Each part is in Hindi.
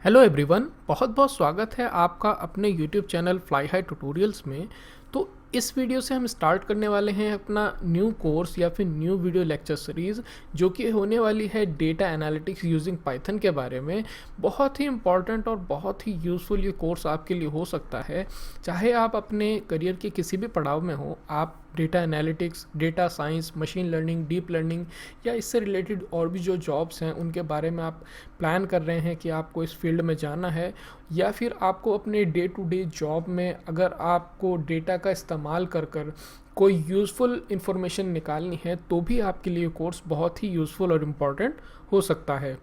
हेलो एवरीवन, बहुत बहुत स्वागत है आपका अपने YouTube channel fly high tutorials में। तो इस वीडियो से हम स्टार्ट करने वाले हैं अपना न्यू कोर्स या फिर न्यू वीडियो लेक्चर सीरीज़, जो कि होने वाली है डेटा एनालिटिक्स यूजिंग पाइथन के बारे में। बहुत ही इंपॉर्टेंट और बहुत ही यूज़फुल ये कोर्स आपके लिए हो सकता है। चाहे आप अपने करियर के किसी भी पड़ाव में हो, आप data analytics, data science, machine learning, deep learning या इससे रिलेटेड और भी जो जॉब्स हैं उनके बारे में आप प्लान कर रहे हैं कि आपको इस फील्ड में जाना है, या फिर आपको अपने डे टू डे जॉब में अगर आपको डेटा का इस्तेमाल कर कर कोई यूज़फुल इन्फॉर्मेशन निकालनी है, तो भी आपके लिए कोर्स बहुत ही यूज़फुल और इम्पॉर्टेंट हो सकता है।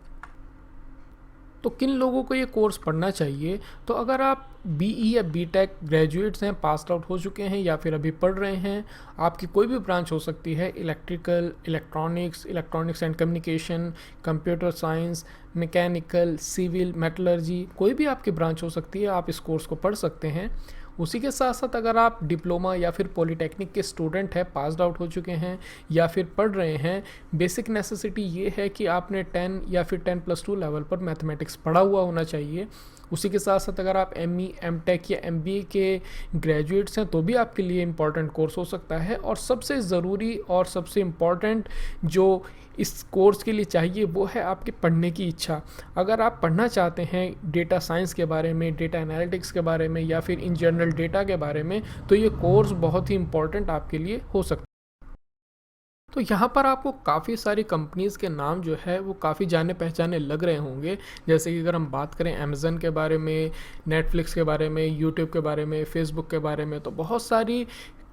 तो किन लोगों को ये कोर्स पढ़ना चाहिए? तो अगर आप बीई या बीटेक ग्रेजुएट्स हैं, पास आउट हो चुके हैं या फिर अभी पढ़ रहे हैं, आपकी कोई भी ब्रांच हो सकती है, electrical, electronics and communication, computer science, mechanical, civil, metallurgy, कोई भी आपकी ब्रांच हो सकती है, आप इस कोर्स को पढ़ सकते हैं। उसी के साथ साथ अगर आप डिप्लोमा या फिर पॉलिटेक्निक के स्टूडेंट हैं, पास आउट हो चुके हैं या फिर पढ़ रहे हैं, बेसिक नेसेसिटी ये है कि आपने 10 या फिर 10+2 लेवल पर मैथमेटिक्स पढ़ा हुआ होना चाहिए। उसी के साथ साथ अगर आप एमई, एमटेक या एमबीए के ग्रेजुएट्स हैं, तो भी आपके लिए इम्पॉर्टेंट कोर्स हो सकता है। और सबसे ज़रूरी और सबसे इम्पॉर्टेंट जो इस कोर्स के लिए चाहिए वो है आपकी पढ़ने की इच्छा। अगर आप पढ़ना चाहते हैं डेटा साइंस के बारे में, डेटा एनालिटिक्स के बारे में या फिर इन जनरल डेटा के बारे में, तो ये कोर्स बहुत ही इम्पॉर्टेंट आपके लिए हो सकता है। तो यहाँ पर आपको काफ़ी सारी कंपनीज़ के नाम जो है वो काफ़ी जाने पहचाने लग रहे होंगे। जैसे कि अगर हम बात करें अमेज़न के बारे में, नेटफ्लिक्स के बारे में, यूट्यूब के बारे में, फेसबुक के बारे में, तो बहुत सारी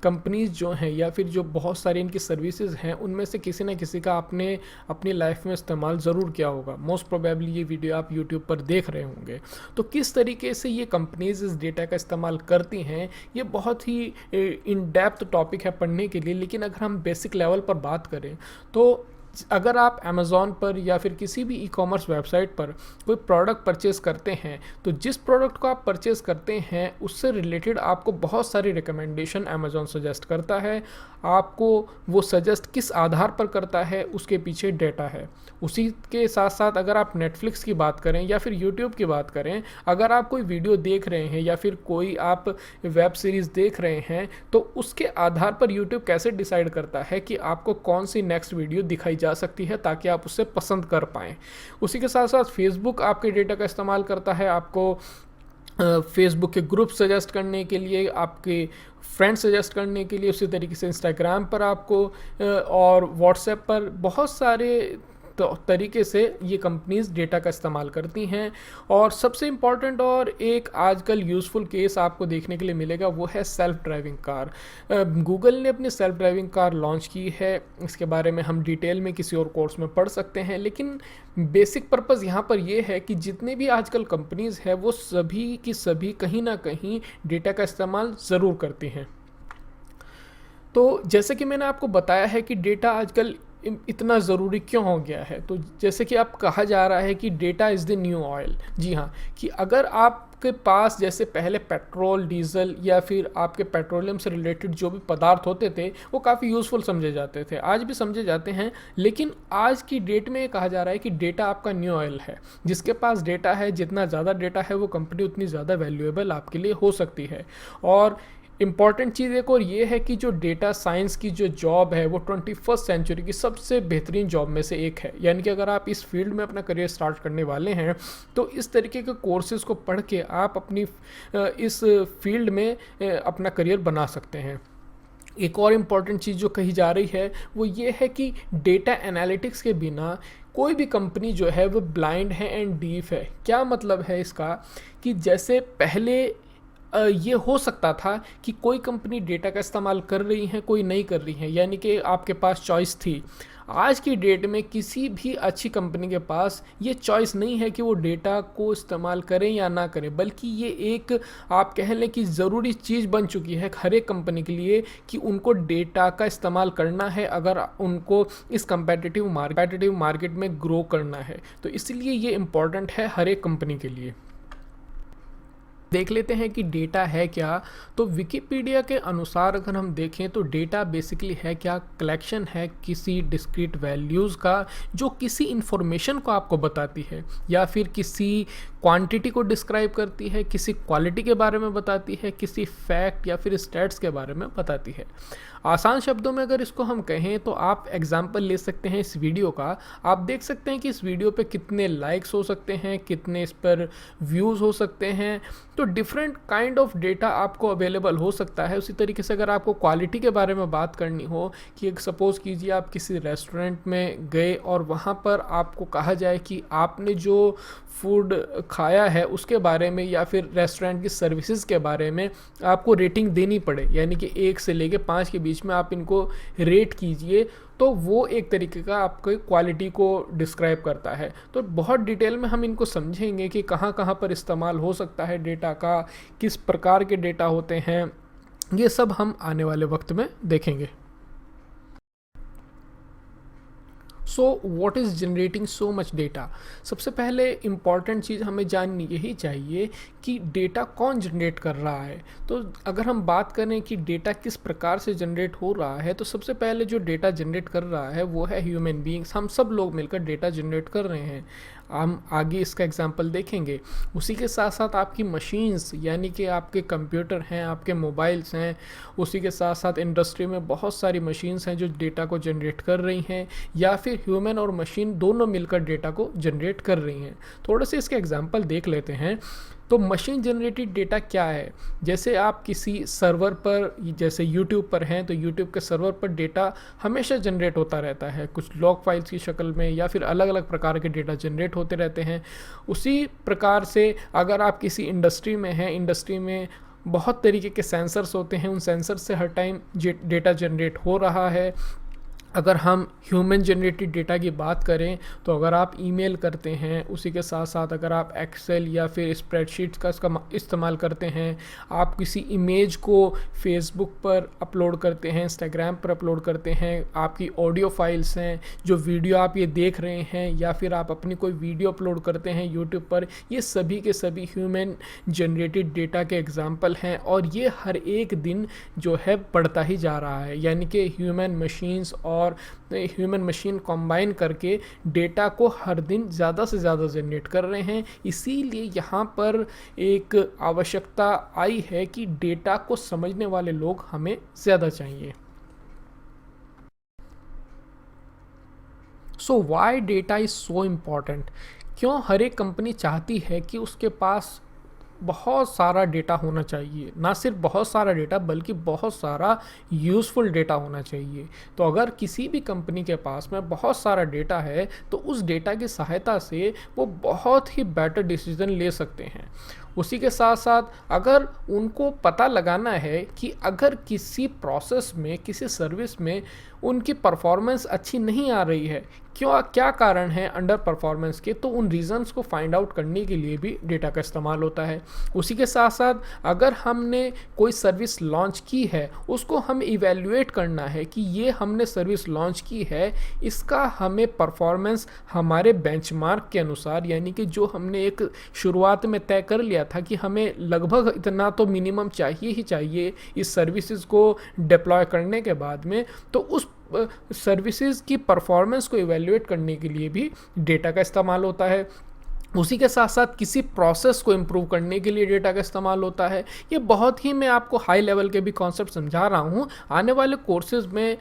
कंपनीज़ जो हैं या फिर जो बहुत सारी इनकी सर्विसेज हैं, उनमें से किसी न किसी का आपने अपनी लाइफ में इस्तेमाल ज़रूर किया होगा। मोस्ट प्रोबेबली ये वीडियो आप यूट्यूब पर देख रहे होंगे। तो किस तरीके से ये कंपनीज़ इस डेटा का इस्तेमाल करती हैं, ये बहुत ही इन डेप्थ टॉपिक है पढ़ने के लिए। लेकिन अगर हम बेसिक लेवल पर बात करें, तो अगर आप अमेज़ॉन पर या फिर किसी भी ई कॉमर्स वेबसाइट पर कोई प्रोडक्ट परचेज़ करते हैं, तो जिस प्रोडक्ट को आप परचेज़ करते हैं उससे रिलेटेड आपको बहुत सारी रिकमेंडेशन अमेज़ॉन सजेस्ट करता है। आपको वो सजेस्ट किस आधार पर करता है, उसके पीछे डेटा है। उसी के साथ साथ अगर आप नेटफ्लिक्स की बात करें या फिर यूट्यूब की बात करें, अगर आप कोई वीडियो देख रहे हैं या फिर कोई आप वेब सीरीज़ देख रहे हैं, तो उसके आधार पर यूट्यूब कैसे डिसाइड करता है कि आपको कौन सी नेक्स्ट वीडियो दिखाई जा सकती है, ताकि आप उससे पसंद कर पाएँ। उसी के साथ साथ फेसबुक आपके डेटा का इस्तेमाल करता है, आपको फेसबुक के ग्रुप सजेस्ट करने के लिए, आपके फ्रेंड सजेस्ट करने के लिए। उसी तरीके से इंस्टाग्राम पर आपको और व्हाट्सएप पर बहुत सारे तो तरीके से ये कंपनीज़ डेटा का इस्तेमाल करती हैं। और सबसे इम्पॉर्टेंट और एक आजकल यूज़फुल केस आपको देखने के लिए मिलेगा, वो है सेल्फ ड्राइविंग कार। गूगल ने अपनी सेल्फ ड्राइविंग कार लॉन्च की है। इसके बारे में हम डिटेल में किसी और कोर्स में पढ़ सकते हैं, लेकिन बेसिक पर्पज़ यहाँ पर ये है कि जितने भी आजकल कंपनीज़ हैं, वो सभी की सभी कहीं ना कहीं डेटा का इस्तेमाल ज़रूर करती हैं। तो जैसे कि मैंने आपको बताया है कि डेटा आजकल इतना ज़रूरी क्यों हो गया है, तो जैसे कि आप कहा जा रहा है कि data is the new oil. जी हाँ, कि अगर आपके पास जैसे पहले पेट्रोल, डीजल या फिर आपके पेट्रोलियम से रिलेटेड जो भी पदार्थ होते थे, वो काफ़ी यूज़फुल समझे जाते थे, आज भी समझे जाते हैं। लेकिन आज की डेट में कहा जा रहा है कि डेटा आपका न्यू ऑयल है। जिसके पास डेटा है, जितना ज़्यादा डेटा है, वो कंपनी उतनी ज़्यादा वैल्यूएबल आपके लिए हो सकती है। और इम्पॉर्टेंट चीज़ एक और ये है कि जो डेटा साइंस की जो जॉब है, वो 21st सेंचुरी की सबसे बेहतरीन जॉब में से एक है। यानी कि अगर आप इस फील्ड में अपना करियर स्टार्ट करने वाले हैं, तो इस तरीके के कोर्सेज़ को पढ़ के आप अपनी इस फील्ड में अपना करियर बना सकते हैं। एक और इम्पॉर्टेंट चीज़ जो कही जा रही है, वो ये है कि डेटा एनालिटिक्स के बिना कोई भी कंपनी जो है वो ब्लाइंड है एंड डीफ है। क्या मतलब है इसका, कि जैसे पहले ये हो सकता था कि कोई कंपनी डेटा का इस्तेमाल कर रही है, कोई नहीं कर रही है, यानी कि आपके पास चॉइस थी। आज की डेट में किसी भी अच्छी कंपनी के पास ये चॉइस नहीं है कि वो डेटा को इस्तेमाल करें या ना करें, बल्कि ये एक आप कह लें कि ज़रूरी चीज़ बन चुकी है हर एक कंपनी के लिए कि उनको डेटा का इस्तेमाल करना है, अगर उनको इस कंपेटिटिव मार्केट में ग्रो करना है। तो इसलिए ये इम्पॉर्टेंट है हर एक कंपनी के लिए। देख लेते हैं कि डेटा है क्या। तो विकिपीडिया के अनुसार अगर हम देखें तो डेटा बेसिकली है क्या, कलेक्शन है किसी डिस्क्रीट वैल्यूज़ का जो किसी इंफॉर्मेशन को आपको बताती है, या फिर किसी क्वांटिटी को डिस्क्राइब करती है, किसी क्वालिटी के बारे में बताती है, किसी फैक्ट या फिर स्टैट्स के बारे में बताती है। आसान शब्दों में अगर इसको हम कहें तो आप एग्जाम्पल ले सकते हैं इस वीडियो का। आप देख सकते हैं कि इस वीडियो पे कितने लाइक्स हो सकते हैं, कितने इस पर व्यूज़ हो सकते हैं। तो डिफरेंट काइंड ऑफ डेटा आपको अवेलेबल हो सकता है। उसी तरीके से अगर आपको क्वालिटी के बारे में बात करनी हो कि एक सपोज़ कीजिए आप किसी रेस्टोरेंट में गए और वहाँ पर आपको कहा जाए कि आपने जो फूड खाया है उसके बारे में या फिर रेस्टोरेंट की सर्विसेज के बारे में आपको रेटिंग देनी पड़े, यानी कि 1 से लेके 5 के बीच में आप इनको रेट कीजिए, तो वो एक तरीके का आपको क्वालिटी को डिस्क्राइब करता है। तो बहुत डिटेल में हम इनको समझेंगे कि कहाँ कहाँ पर इस्तेमाल हो सकता है डेटा का, किस प्रकार के डेटा होते हैं, ये सब हम आने वाले वक्त में देखेंगे। So what is generating so much data. सबसे पहले इम्पॉर्टेंट चीज़ हमें जाननी यही चाहिए कि डेटा कौन जनरेट कर रहा है। तो अगर हम बात करें कि डेटा किस प्रकार से जनरेट हो रहा है, तो सबसे पहले जो डेटा जनरेट कर रहा है वो है ह्यूमन बीइंग्स। हम सब लोग मिलकर डेटा जनरेट कर रहे हैं। हम आगे इसका एग्जांपल देखेंगे। उसी के साथ साथ आपकी मशीन्स, यानी कि आपके कंप्यूटर हैं, आपके मोबाइल्स हैं, उसी के साथ साथ इंडस्ट्री में बहुत सारी मशीन्स हैं जो डेटा को जनरेट कर रही हैं, या फिर ह्यूमन और मशीन दोनों मिलकर डेटा को जनरेट कर रही हैं। थोड़े से इसके एग्जांपल देख लेते हैं। तो मशीन जनरेटेड डेटा क्या है? जैसे आप किसी सर्वर पर, जैसे यूट्यूब पर हैं, तो यूट्यूब के सर्वर पर डेटा हमेशा जनरेट होता रहता है, कुछ लॉग फाइल्स की शक्ल में या फिर अलग अलग प्रकार के डेटा जनरेट होते रहते हैं। उसी प्रकार से अगर आप किसी इंडस्ट्री में हैं, इंडस्ट्री में बहुत तरीके के सेंसर्स होते हैं, उन सेंसर से हर टाइम डेटा जनरेट हो रहा है। अगर हम ह्यूमन जनरेटेड डेटा की बात करें तो अगर आप ईमेल करते हैं, उसी के साथ साथ अगर आप एक्सेल या फिर स्प्रेडशीट्स का इस्तेमाल करते हैं, आप किसी इमेज को फेसबुक पर अपलोड करते हैं, इंस्टाग्राम पर अपलोड करते हैं, आपकी ऑडियो फाइल्स हैं, जो वीडियो आप ये देख रहे हैं, या फिर आप अपनी कोई वीडियो अपलोड करते हैं यूट्यूब पर, ये सभी के सभी ह्यूमन जनरेटेड डेटा के एग्जाम्पल हैं। और ये हर एक दिन जो है बढ़ता ही जा रहा है, यानी कि ह्यूमन मशीन्स और ह्यूमन मशीन कंबाइन करके डेटा को हर दिन ज़्यादा से ज़्यादा जनरेट कर रहे हैं। इसीलिए यहाँ पर एक आवश्यकता आई है कि डेटा को समझने वाले लोग हमें ज़्यादा चाहिए। So why data is so important. क्यों हर एक कंपनी चाहती है कि उसके पास बहुत सारा डेटा होना चाहिए, ना सिर्फ बहुत सारा डेटा बल्कि बहुत सारा यूज़फुल डेटा होना चाहिए। तो अगर किसी भी कंपनी के पास में बहुत सारा डेटा है तो उस डेटा की सहायता से वो बहुत ही बेटर डिसीजन ले सकते हैं। उसी के साथ साथ अगर उनको पता लगाना है कि अगर किसी प्रोसेस में, किसी सर्विस में उनकी परफॉर्मेंस अच्छी नहीं आ रही है, क्या कारण है अंडर परफॉर्मेंस के, तो उन रीजंस को फाइंड आउट करने के लिए भी डेटा का इस्तेमाल होता है। उसी के साथ साथ अगर हमने कोई सर्विस लॉन्च की है, उसको हम इवेल्युएट करना है कि ये हमने सर्विस लॉन्च की है, इसका हमें परफॉर्मेंस हमारे बेंचमार्क के अनुसार, यानी कि जो हमने एक शुरुआत में तय कर लिया था कि हमें लगभग इतना तो मिनिमम चाहिए ही चाहिए इस सर्विसेज को डिप्लॉय करने के बाद में, तो उस सर्विसेज की परफॉर्मेंस को इवैल्यूएट करने के लिए भी डेटा का इस्तेमाल होता है। उसी के साथ साथ किसी प्रोसेस को इम्प्रूव करने के लिए डेटा का इस्तेमाल होता है। ये बहुत ही, मैं आपको हाई लेवल के भी कॉन्सेप्ट समझा रहा हूँ। आने वाले कोर्सेज में,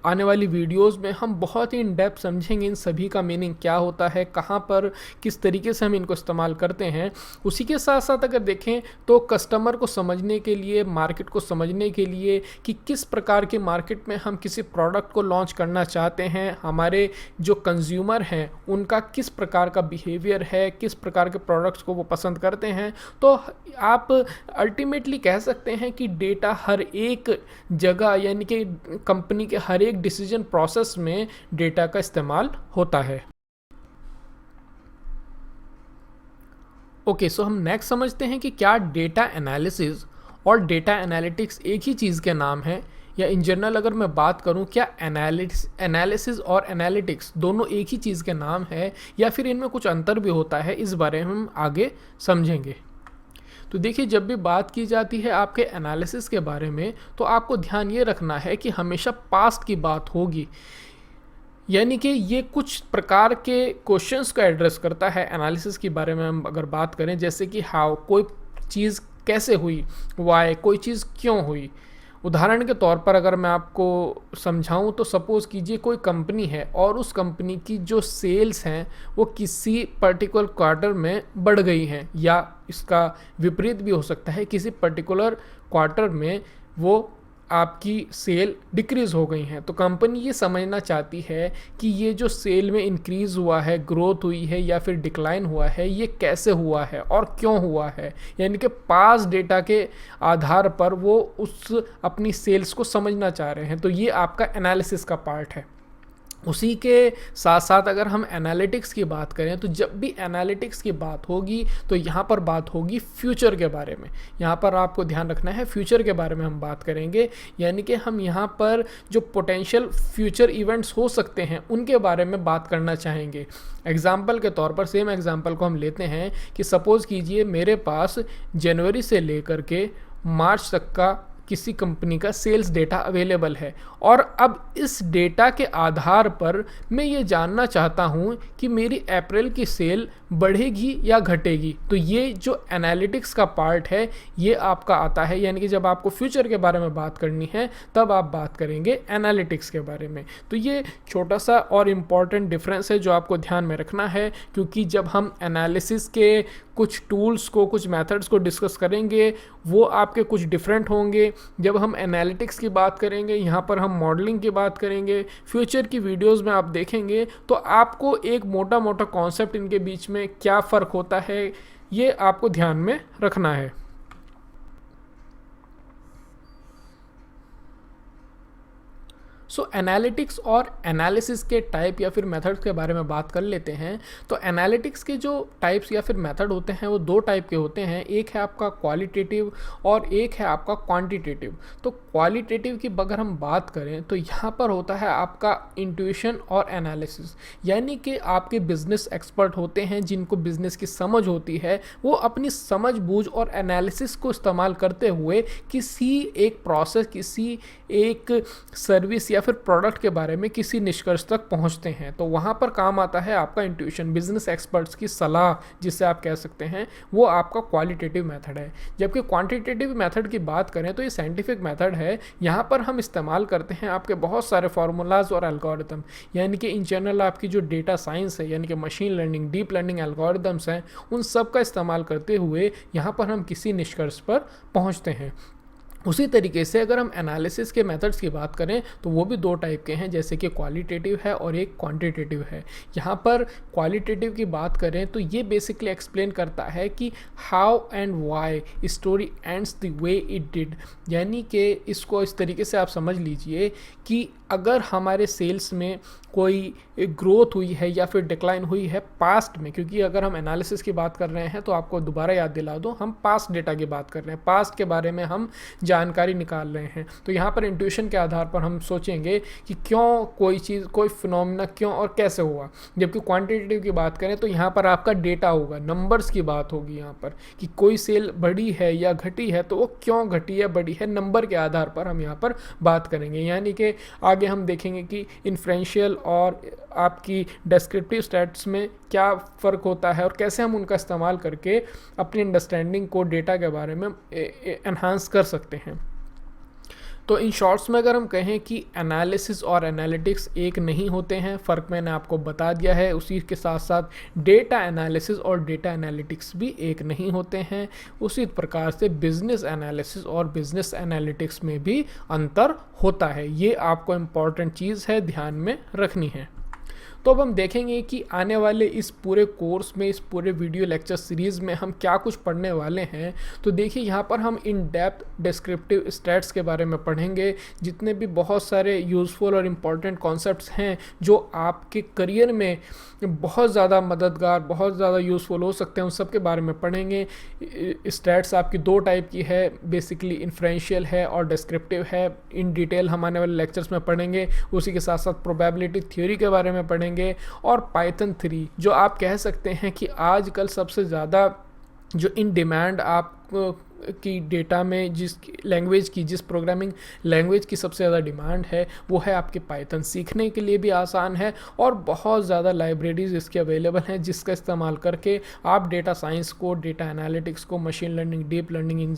आने वाली वीडियोस में हम बहुत ही इन डेप्थ समझेंगे इन सभी का मीनिंग क्या होता है, कहाँ पर किस तरीके से हम इनको इस्तेमाल करते हैं। उसी के साथ साथ अगर देखें तो कस्टमर को समझने के लिए, मार्केट को समझने के लिए कि किस प्रकार के मार्केट में हम किसी प्रोडक्ट को लॉन्च करना चाहते हैं, हमारे जो कंज्यूमर हैं उनका किस प्रकार का बिहेवियर है, किस प्रकार के प्रोडक्ट्स को वो पसंद करते हैं, तो आप अल्टीमेटली कह सकते हैं कि डेटा हर एक जगह, यानी कि कंपनी के हर एक डिसीजन प्रोसेस में डेटा का इस्तेमाल होता है। ओके, सो हम नेक्स्ट समझते हैं कि क्या डेटा एनालिसिस और डेटा एनालिटिक्स एक ही चीज़ के नाम है, या इन जनरल अगर मैं बात करूं क्या एनालिसिस और एनालिटिक्स दोनों एक ही चीज़ के नाम है, या फिर इनमें कुछ अंतर भी होता है। इस बारे में हम आगे समझेंगे। तो देखिए, जब भी बात की जाती है आपके एनालिसिस के बारे में, तो आपको ध्यान ये रखना है कि हमेशा पास्ट की बात होगी। यानी कि ये कुछ प्रकार के क्वेश्चंस को एड्रेस करता है एनालिसिस के बारे में। हम अगर बात करें जैसे कि हाउ, कोई चीज़ कैसे हुई, वाई, कोई चीज़ क्यों हुई। उदाहरण के तौर पर अगर मैं आपको समझाऊं तो सपोज़ कीजिए कोई कंपनी है और उस कंपनी की जो सेल्स हैं वो किसी पर्टिकुलर क्वार्टर में बढ़ गई हैं, या इसका विपरीत भी हो सकता है, किसी पर्टिकुलर क्वार्टर में वो आपकी सेल डिक्रीज़ हो गई हैं। तो कंपनी ये समझना चाहती है कि ये जो सेल में इंक्रीज़ हुआ है, ग्रोथ हुई है या फिर डिक्लाइन हुआ है, ये कैसे हुआ है और क्यों हुआ है। यानी कि पास डेटा के आधार पर वो उस अपनी सेल्स को समझना चाह रहे हैं। तो ये आपका एनालिसिस का पार्ट है। उसी के साथ साथ अगर हम एनालिटिक्स की बात करें, तो जब भी एनालिटिक्स की बात होगी तो यहाँ पर बात होगी फ्यूचर के बारे में। यहाँ पर आपको ध्यान रखना है, फ्यूचर के बारे में हम बात करेंगे। यानी कि हम यहाँ पर जो पोटेंशियल फ्यूचर इवेंट्स हो सकते हैं उनके बारे में बात करना चाहेंगे। एग्जाम्पल के तौर पर, सेम एग्जाम्पल को हम लेते हैं कि सपोज़ कीजिए मेरे पास जनवरी से लेकर के मार्च तक का किसी कंपनी का सेल्स डेटा अवेलेबल है, और अब इस डेटा के आधार पर मैं ये जानना चाहता हूँ कि मेरी अप्रैल की सेल बढ़ेगी या घटेगी। तो ये जो एनालिटिक्स का पार्ट है ये आपका आता है। यानी कि जब आपको फ्यूचर के बारे में बात करनी है तब आप बात करेंगे एनालिटिक्स के बारे में। तो ये छोटा सा और इम्पॉर्टेंट डिफरेंस है जो आपको ध्यान में रखना है, क्योंकि जब हम एनालिसिस के कुछ टूल्स को, कुछ मेथड्स को डिस्कस करेंगे वो आपके कुछ डिफरेंट होंगे। जब हम एनालिटिक्स की बात करेंगे, यहाँ पर हम मॉडलिंग की बात करेंगे, फ्यूचर की वीडियोस में आप देखेंगे तो आपको एक मोटा मोटा कॉन्सेप्ट इनके बीच में क्या फ़र्क होता है ये आपको ध्यान में रखना है। सो एनालिटिक्स और एनालिसिस के टाइप या फिर मेथड्स के बारे में बात कर लेते हैं। तो एनालिटिक्स के जो टाइप्स या फिर मेथड होते हैं वो दो टाइप के होते हैं। एक है आपका क्वालिटेटिव और एक है आपका क्वांटिटेटिव। तो क्वालिटेटिव की अगर हम बात करें तो यहाँ पर होता है आपका इंट्यूशन और एनालिसिस। यानी कि आपके बिजनेस एक्सपर्ट होते हैं जिनको बिजनेस की समझ होती है, वो अपनी समझ बूझ और एनालिसिस को इस्तेमाल करते हुए किसी एक प्रोसेस, किसी एक सर्विस या फिर प्रोडक्ट के बारे में किसी निष्कर्ष तक पहुंचते हैं। तो वहां पर काम आता है आपका इंट्यूशन, बिजनेस एक्सपर्ट्स की सलाह जिसे आप कह सकते हैं, वो आपका क्वालिटेटिव मेथड है। जबकि क्वांटिटेटिव मेथड की बात करें तो ये साइंटिफिक मेथड है। यहाँ पर हम इस्तेमाल करते हैं आपके बहुत सारे फार्मूलाज और एल्गोरिदम। यानी कि इन जनरल आपकी जो डेटा साइंस है, यानी कि machine learning, deep learning algorithms हैं, उन सब का इस्तेमाल करते हुए यहाँ पर हम किसी निष्कर्ष पर पहुँचते हैं। उसी तरीके से अगर हम एनालिसिस के मेथड्स की बात करें तो वो भी दो टाइप के हैं, जैसे कि क्वालिटेटिव है और एक क्वांटिटेटिव है। यहाँ पर क्वालिटेटिव की बात करें तो ये बेसिकली एक्सप्लेन करता है कि how and why story ends the way it did. यानी कि इसको इस तरीके से आप समझ लीजिए कि अगर हमारे सेल्स में कोई ग्रोथ हुई है या फिर डिक्लाइन हुई है पास्ट में, क्योंकि अगर हम एनालिसिस की बात कर रहे हैं तो आपको दोबारा याद दिला दूं, हम पास्ट डेटा की बात कर रहे हैं, पास्ट के बारे में हम जानकारी निकाल रहे हैं। तो यहाँ पर इंट्यूशन के आधार पर हम सोचेंगे कि क्यों कोई चीज़, कोई फिनोमिना क्यों और कैसे हुआ। जबकि क्वांटिटेटिव की बात करें तो यहाँ पर आपका डेटा होगा, नंबर्स की बात होगी यहाँ पर कि कोई सेल बढ़ी है या घटी है तो वो क्यों घटी है, बढ़ी है, नंबर के आधार पर हम यहाँ पर बात करेंगे। यानी कि आगे हम देखेंगे कि इन्फ्रेंशियल और आपकी डेस्क्रिप्टिव स्टैट्स में क्या फ़र्क होता है और कैसे हम उनका इस्तेमाल करके अपनी अंडरस्टैंडिंग को डेटा के बारे में एनहांस कर सकते हैं। तो इन शॉर्ट्स में अगर हम कहें कि एनालिसिस और एनालिटिक्स एक नहीं होते हैं, फ़र्क मैंने आपको बता दिया है। उसी के साथ साथ डेटा एनालिसिस और डेटा एनालिटिक्स भी एक नहीं होते हैं। उसी प्रकार से बिजनेस एनालिसिस और बिजनेस एनालिटिक्स में भी अंतर होता है। ये आपको इम्पॉर्टेंट चीज़ है, ध्यान में रखनी है। तो अब हम देखेंगे कि आने वाले इस पूरे कोर्स में, इस पूरे वीडियो लेक्चर सीरीज़ में हम क्या कुछ पढ़ने वाले हैं। तो देखिए यहाँ पर हम इन डेप्थ डिस्क्रिप्टिव स्टैट्स के बारे में पढ़ेंगे। जितने भी बहुत सारे यूज़फुल और इम्पॉर्टेंट कॉन्सेप्ट्स हैं जो आपके करियर में बहुत ज़्यादा मददगार, बहुत ज़्यादा यूज़फुल हो सकते हैं, उन सब के बारे में पढ़ेंगे। स्टैट्स आपकी दो टाइप की है, बेसिकली इन्फ्रेंशियल है और डिस्क्रिप्टिव है। इन डिटेल हम आने वाले लेक्चर्स में पढ़ेंगे। उसी के साथ साथ प्रोबेबिलिटी थ्योरी के बारे में पढ़ेंगे और पाइथन 3, जो आप कह सकते हैं कि आजकल सबसे ज़्यादा जो इन डिमांड आप की डेटा में जिस लैंग्वेज की, जिस प्रोग्रामिंग लैंग्वेज की सबसे ज़्यादा डिमांड है वो है आपके पाइथन। सीखने के लिए भी आसान है और बहुत ज़्यादा लाइब्रेरीज इसके अवेलेबल हैं जिसका इस्तेमाल करके आप डेटा साइंस को, डेटा एनालिटिक्स को, मशीन लर्निंग, डीप लर्निंग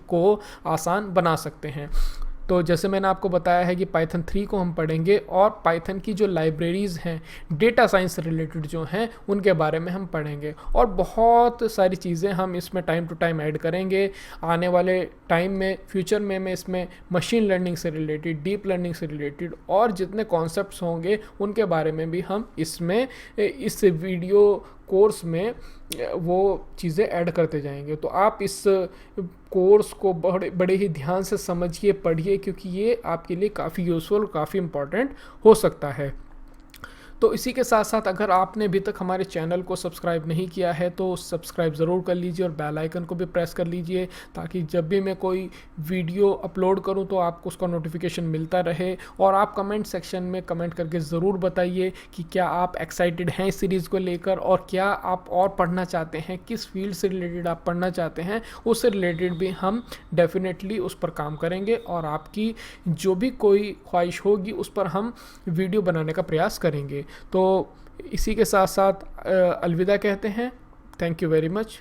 को आसान बना सकते हैं। तो जैसे मैंने आपको बताया है कि पाइथन 3 को हम पढ़ेंगे और पाइथन की जो लाइब्रेरीज़ हैं डेटा साइंस से रिलेटेड जो हैं उनके बारे में हम पढ़ेंगे और बहुत सारी चीज़ें हम इसमें टाइम टू टाइम ऐड करेंगे। आने वाले टाइम में, फ्यूचर में मैं इसमें मशीन लर्निंग से रिलेटेड, डीप लर्निंग से रिलेटेड और जितने कॉन्सेप्ट्स होंगे उनके बारे में भी हम इसमें इस वीडियो कोर्स में वो चीज़ें ऐड करते जाएंगे। तो आप इस कोर्स को बड़े ही ध्यान से समझिए, पढ़िए, क्योंकि ये आपके लिए काफ़ी यूज़फुल, काफ़ी इम्पॉर्टेंट हो सकता है। तो इसी के साथ साथ अगर आपने अभी तक हमारे चैनल को सब्सक्राइब नहीं किया है तो सब्सक्राइब ज़रूर कर लीजिए और बेल आइकन को भी प्रेस कर लीजिए, ताकि जब भी मैं कोई वीडियो अपलोड करूं तो आपको उसका नोटिफिकेशन मिलता रहे। और आप कमेंट सेक्शन में कमेंट करके ज़रूर बताइए कि क्या आप एक्साइटेड हैं इस सीरीज़ को लेकर और क्या आप और पढ़ना चाहते हैं, किस फील्ड से रिलेटेड आप पढ़ना चाहते हैं, उससे रिलेटेड भी हम डेफिनेटली उस पर काम करेंगे और आपकी जो भी कोई ख्वाहिश होगी उस पर हम वीडियो बनाने का प्रयास करेंगे। तो इसी के साथ साथ अलविदा कहते हैं। Thank you very much.